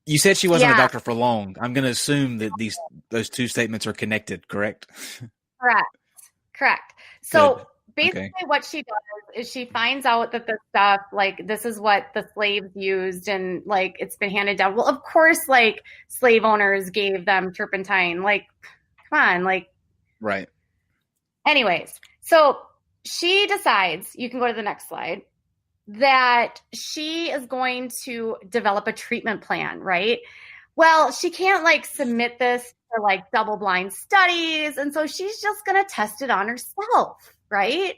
You said she wasn't a doctor for long. I'm going to assume that those two statements are connected, correct? Correct. So basically what she does is she finds out that the stuff, like, this is what the slaves used and, like, it's been handed down. Well, of course, like, slave owners gave them turpentine. Like, come on, like. Right. Anyways, so she decides, you can go to the next slide, that she is going to develop a treatment plan, right? Well, she can't, like, submit this for, like, double-blind studies, and so she's just going to test it on herself, right?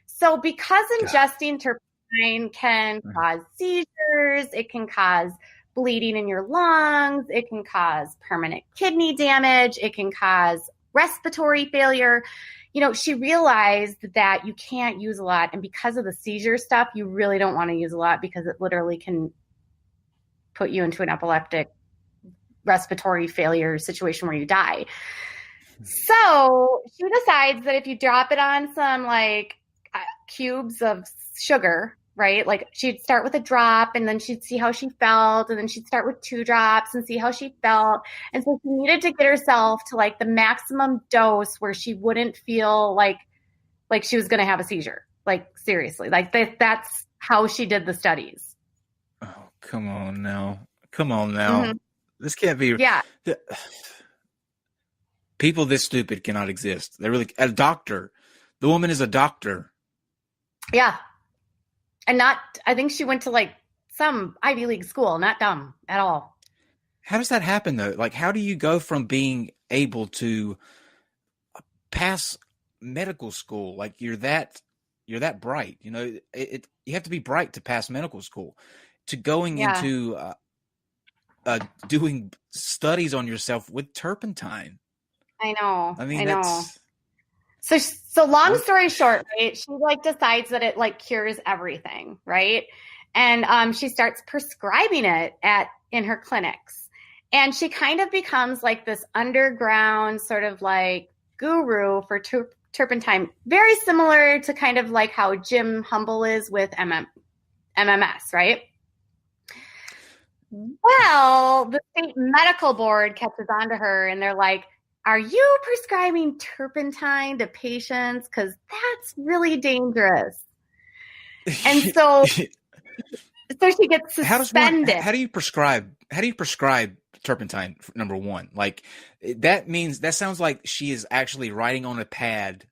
So because ingesting turpentine can cause seizures, it can cause bleeding in your lungs, it can cause permanent kidney damage, it can cause respiratory failure. You know, she realized that you can't use a lot. And because of the seizure stuff, you really don't want to use a lot because it literally can put you into an epileptic respiratory failure situation where you die. So she decides that if you drop it on some, like, cubes of sugar, right? Like, she'd start with a drop and then she'd see how she felt. And then she'd start with 2 drops and see how she felt. And so she needed to get herself to, like, the maximum dose where she wouldn't feel like she was going to have a seizure. Like, seriously, like, that's how she did the studies. Oh, come on now. Mm-hmm. This can't be. Yeah. People this stupid cannot exist. They're really a doctor. The woman is a doctor. Yeah. And I think she went to, like, some Ivy League school, not dumb at all. How does that happen, though? Like, how do you go from being able to pass medical school? Like, you're that bright, you know, you have to be bright to pass medical school, to going into doing studies on yourself with turpentine. I know. I mean, that's. So long story short, right? She, like, decides that it, like, cures everything, right? And she starts prescribing it in her clinics, and she kind of becomes, like, this underground sort of, like, guru for turpentine, very similar to kind of like how Jim Humble is with MMS, right? Well, the state medical board catches on to her, and they're like, are you prescribing turpentine to patients? Because that's really dangerous. And so she gets suspended. How do you prescribe turpentine, number one? Like, that sounds like she is actually writing on a pad,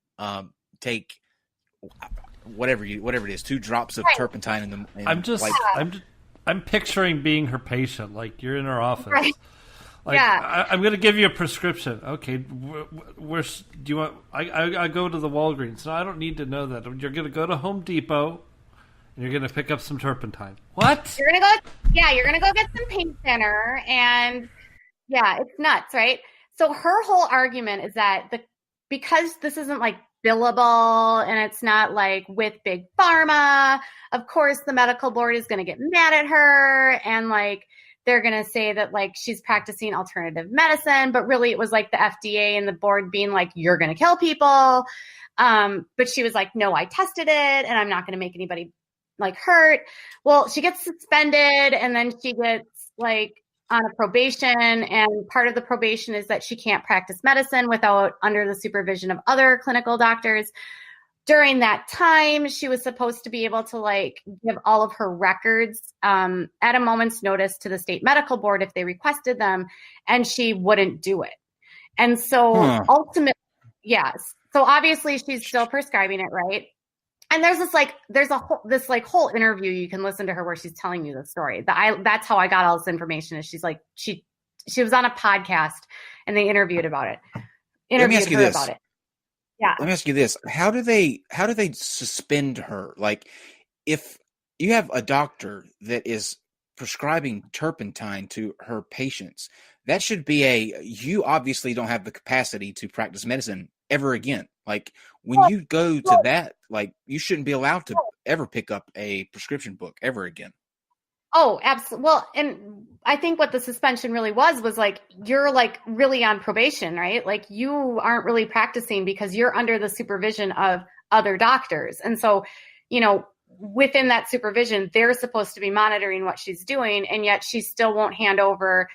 take whatever it is, 2 drops of turpentine in the. I'm picturing being her patient. Like, you're in her office. Right. Like, I'm going to give you a prescription. Okay, where do you want? I go to the Walgreens. No, I don't need to know that. You're going to go to Home Depot, and you're going to pick up some turpentine. What? You're going to go get some paint thinner, and it's nuts, right? So her whole argument is that because this isn't, like, billable and it's not, like, with big pharma, of course the medical board is going to get mad at her, and, like, they're going to say that, like, she's practicing alternative medicine, but really it was, like, the FDA and the board being like, you're going to kill people. But she was like, no, I tested it and I'm not going to make anybody, like, hurt. Well, she gets suspended, and then she gets, like, on a probation, and part of the probation is that she can't practice medicine without under the supervision of other clinical doctors. During that time, she was supposed to be able to, like, give all of her records at a moment's notice to the state medical board if they requested them, and she wouldn't do it. And so ultimately, yes. So obviously she's still prescribing it, right? And there's this whole interview you can listen to her where she's telling you the story. That's how I got all this information. Is she's like, she was on a podcast and they interviewed her about it. Yeah. Let me ask you this. How do they suspend her? Like, if you have a doctor that is prescribing turpentine to her patients, that should be you obviously don't have the capacity to practice medicine ever again. Like, when you go to that, like, you shouldn't be allowed to ever pick up a prescription book ever again. Oh, absolutely. Well, and I think what the suspension really was like, you're, like, really on probation, right? Like, you aren't really practicing because you're under the supervision of other doctors. And so, you know, within that supervision, they're supposed to be monitoring what she's doing, and yet she still won't hand over,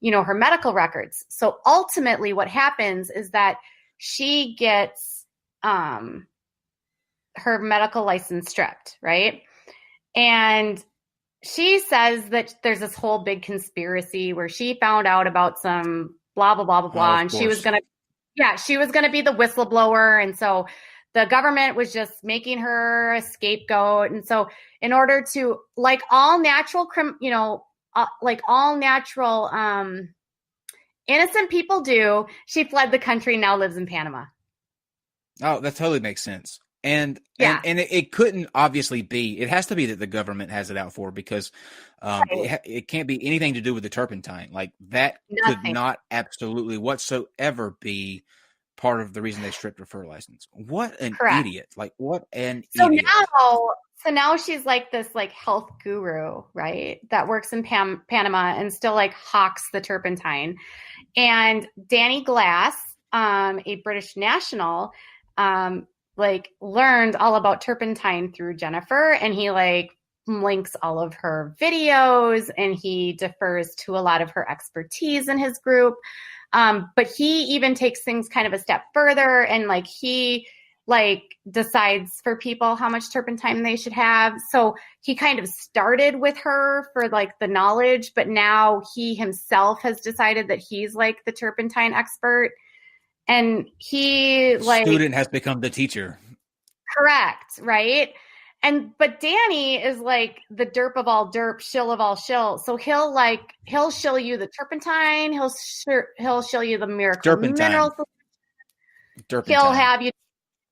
her medical records. So ultimately what happens is that she gets her medical license stripped, right? And she says that there's this whole big conspiracy where she found out about some blah, blah, blah, blah, blah. And she was going to be the whistleblower. And so the government was just making her a scapegoat. And so in order to, like all natural, innocent people do, she fled the country and now lives in Panama. Oh, that totally makes sense. And it couldn't obviously be. It has to be that the government has it out for, because it can't be anything to do with the turpentine. Like that could not absolutely whatsoever be part of the reason they stripped her fur license. What an idiot! Like what an idiot. So now she's like this like health guru, right? That works in Panama and still like hawks the turpentine. And Danny Glass, a British national, learned all about turpentine through Jennifer, and he links all of her videos, and he defers to a lot of her expertise in his group. But he even takes things kind of a step further, and he decides for people how much turpentine they should have. So he kind of started with her for the knowledge, but now he himself has decided that he's the turpentine expert. And student has become the teacher. Correct. Right. But Danny is the derp of all derp, shill of all shill. So he'll shill you the turpentine. He'll shill you the miracle minerals. He'll have you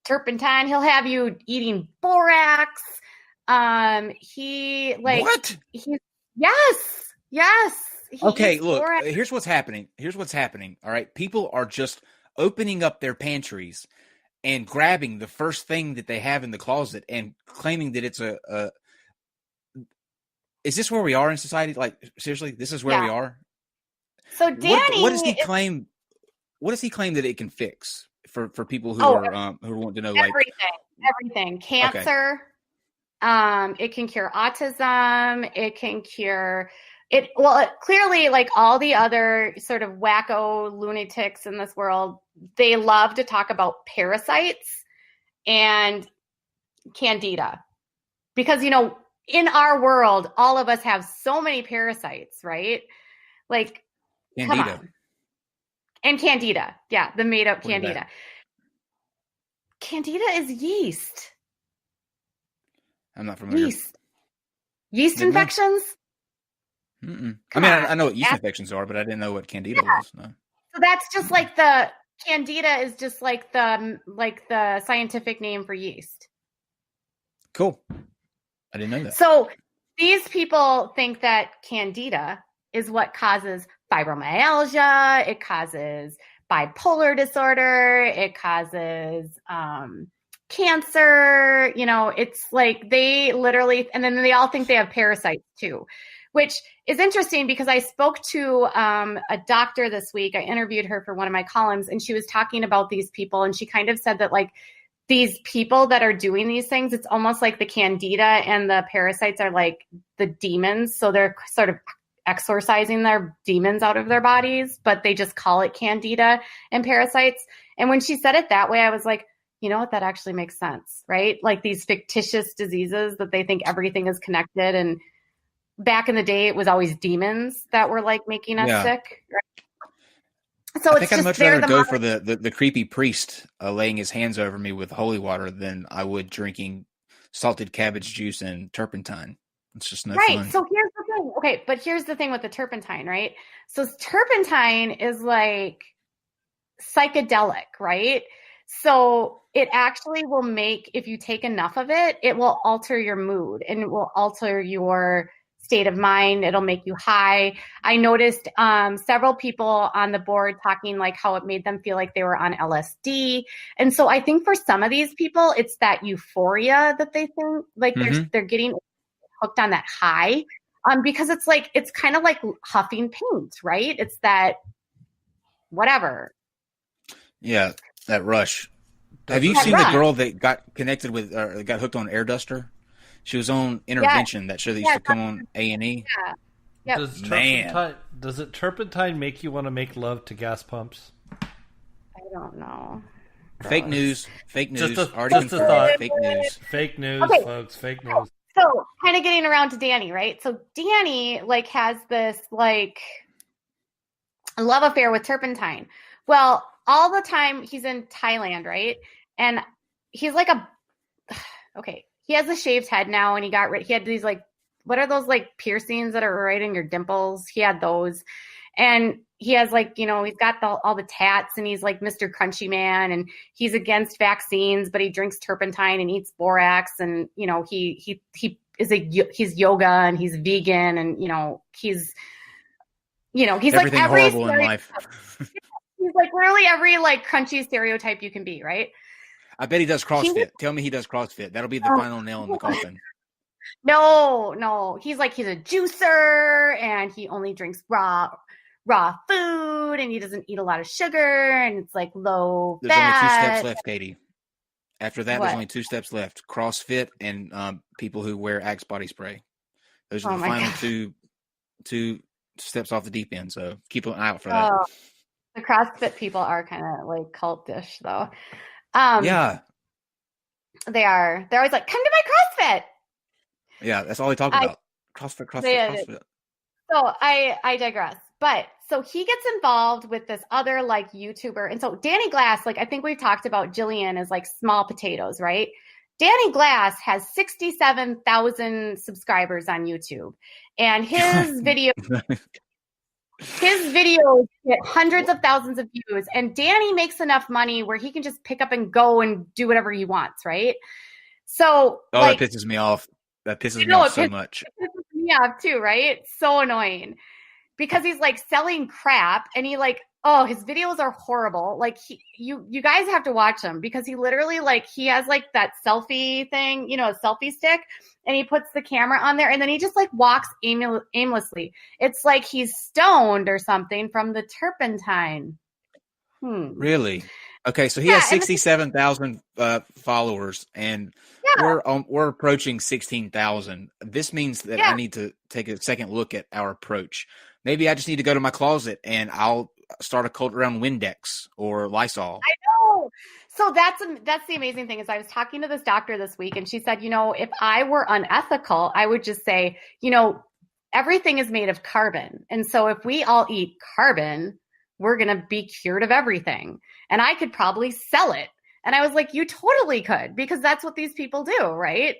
turpentine. He'll have you eating borax. What? Yes. Okay, look, here's what's happening. All right. People are just opening up their pantries and grabbing the first thing that they have in the closet and claiming that it's is this where we are in society? Seriously, this is where we are? So Danny, what does he claim? What does he claim that it can fix for people who who want to know everything. Cancer. Okay. It can cure autism. It can cure it. Well, clearly, all the other sort of wacko lunatics in this world, they love to talk about parasites and candida, because in our world, all of us have so many parasites, right? Candida. Come on. And candida. Yeah, the made up candida. Candida is yeast. I'm not familiar. Yeast infections? I know what yeast infections are, but I didn't know what candida was. No. So that's just the candida is just the scientific name for yeast. Cool. I didn't know that. So these people think that candida is what causes fibromyalgia. It causes bipolar disorder. It causes cancer. It's they literally, and then they all think they have parasites too, which is interesting because I spoke to a doctor this week. I interviewed her for one of my columns, and she was talking about these people, and she kind of said that these people that are doing these things, it's almost like the candida and the parasites are the demons. So they're sort of exorcising their demons out of their bodies, but they just call it candida and parasites. And when she said it that way, I was like, you know what? That actually makes sense, right? These fictitious diseases that they think everything is connected. And back in the day, it was always demons that were making us sick. Right? So I think I'd much rather go for the creepy priest laying his hands over me with holy water than I would drinking salted cabbage juice and turpentine. It's just no fun. So here's the thing. Okay, but here's the thing with the turpentine, right? So turpentine is psychedelic, right? So it actually will make, if you take enough of it, it will alter your mood and it will alter your state of mind. It'll make you high. I noticed several people on the board talking how it made them feel like they were on LSD. And so I think for some of these people, it's that euphoria that they think they're getting hooked on that high, because it's kind of like huffing paint, right? It's that whatever. Yeah, that rush. Have you seen the girl that got connected with, got hooked on air duster? She was on Intervention, that show that used to come on A&E. Yeah. Yep. Does turpentine make you want to make love to gas pumps? I don't know. Fake news. Just a thought. Fake news. Fake news, okay. Folks. Fake news. So, kind of getting around to Danny, right? So, Danny, like, has this, like, love affair with Turpentine. Well, all the time he's in Thailand, right? And he's like he has a shaved head now, and he had these, like, what are those, like, piercings that are right in your dimples? He had those. And he has, like, you know, he's got all the tats, and he's like Mr. Crunchy Man, and he's against vaccines, but he drinks turpentine and eats borax, and, you know, he's yoga, and he's vegan, and, you know, he's everything like every horrible in life. He's like really every, like, crunchy stereotype you can be, right? I bet he does CrossFit. Tell me he does CrossFit. That'll be the final nail in the coffin. No. He's a juicer, and he only drinks raw food, and he doesn't eat a lot of sugar, and it's like low There's fat. only 2 steps left, Katie. After that, There's only 2 steps left. CrossFit and people who wear Axe body spray. Those are the final two steps off the deep end, so keep an eye out for that. The CrossFit people are kind of, like, cultish, though. Yeah. They are. They're always like, come to my CrossFit. Yeah, that's all they talk about. CrossFit. So I digress. But so he gets involved with this other, like, YouTuber. And so Danny Glass, like, I think we've talked about Jillian as, like, small potatoes, right? Danny Glass has 67,000 subscribers on YouTube. And his videos get hundreds of thousands of views. And Danny makes enough money where he can just pick up and go and do whatever he wants, right? So, that pisses me off. That pisses me off so much. It pisses me off too, right? So annoying. Because he's, like, selling crap, and he, like, his videos are horrible. Like, you guys have to watch them, because he literally, like, he has, like, that selfie thing, you know, a selfie stick, and he puts the camera on there, and then he just, like, walks aimlessly. It's like he's stoned or something from the turpentine. Really? Okay, so he has 67,000 followers, and we're approaching 16,000. This means that I need to take a second look at our approach. Maybe I just need to go to my closet and I'll start a cult around Windex or Lysol. I know. So that's the amazing thing is I was talking to this doctor this week, and she said, you know, if I were unethical, I would just say, you know, everything is made of carbon. And so if we all eat carbon, we're going to be cured of everything. And I could probably sell it. And I was like, you totally could, because that's what these people do, right?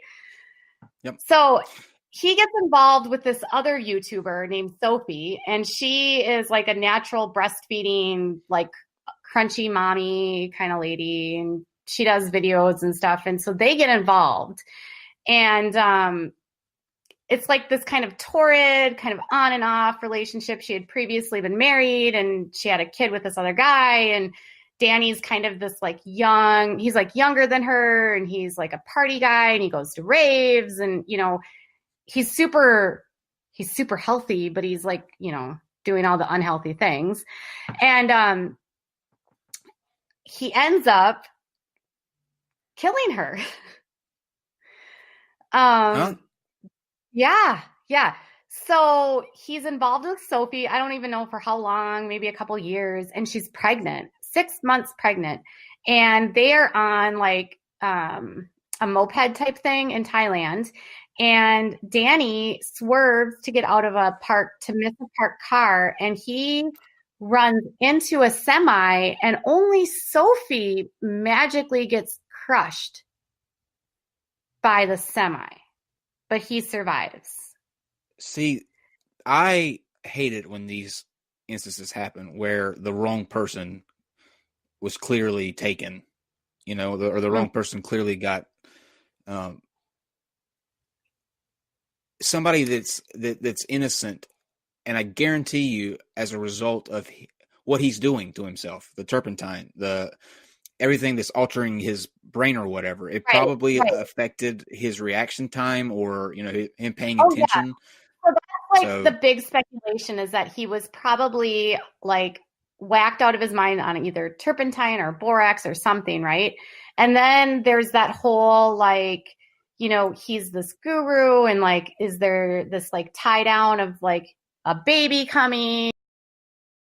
Yep. So he gets involved with this other YouTuber named Sophie, and she is like a natural breastfeeding, like, crunchy mommy kind of lady, and she does videos and stuff. And so they get involved, and it's like this kind of torrid, kind of on and off relationship. She had previously been married, and she had a kid with this other guy, and Danny's kind of this, like, he's, like, younger than her, and he's, like, a party guy, and he goes to raves, and, you know, he's super healthy, but he's, like, you know, doing all the unhealthy things. And he ends up killing her. Yeah. So he's involved with Sophie. I don't even know for how long, maybe a couple years. And she's pregnant, 6 months pregnant. And they are on, like, a moped type thing in Thailand. And Danny swerves to get out of a park to miss a parked car. And he runs into a semi, and only Sophie magically gets crushed by the semi. But he survives. See, I hate it when these instances happen where the wrong person was clearly taken, you know, or the wrong person clearly got somebody that's innocent. And I guarantee you, as a result of what he's doing to himself, the turpentine, everything that's altering his brain or whatever, it probably affected his reaction time, or, you know, him paying attention. Yeah. So that's, like, the big speculation is that he was probably, like, whacked out of his mind on either turpentine or borax or something, right? And then there's that whole, like, you know, he's this guru and like, is there this like tie down of like a baby coming?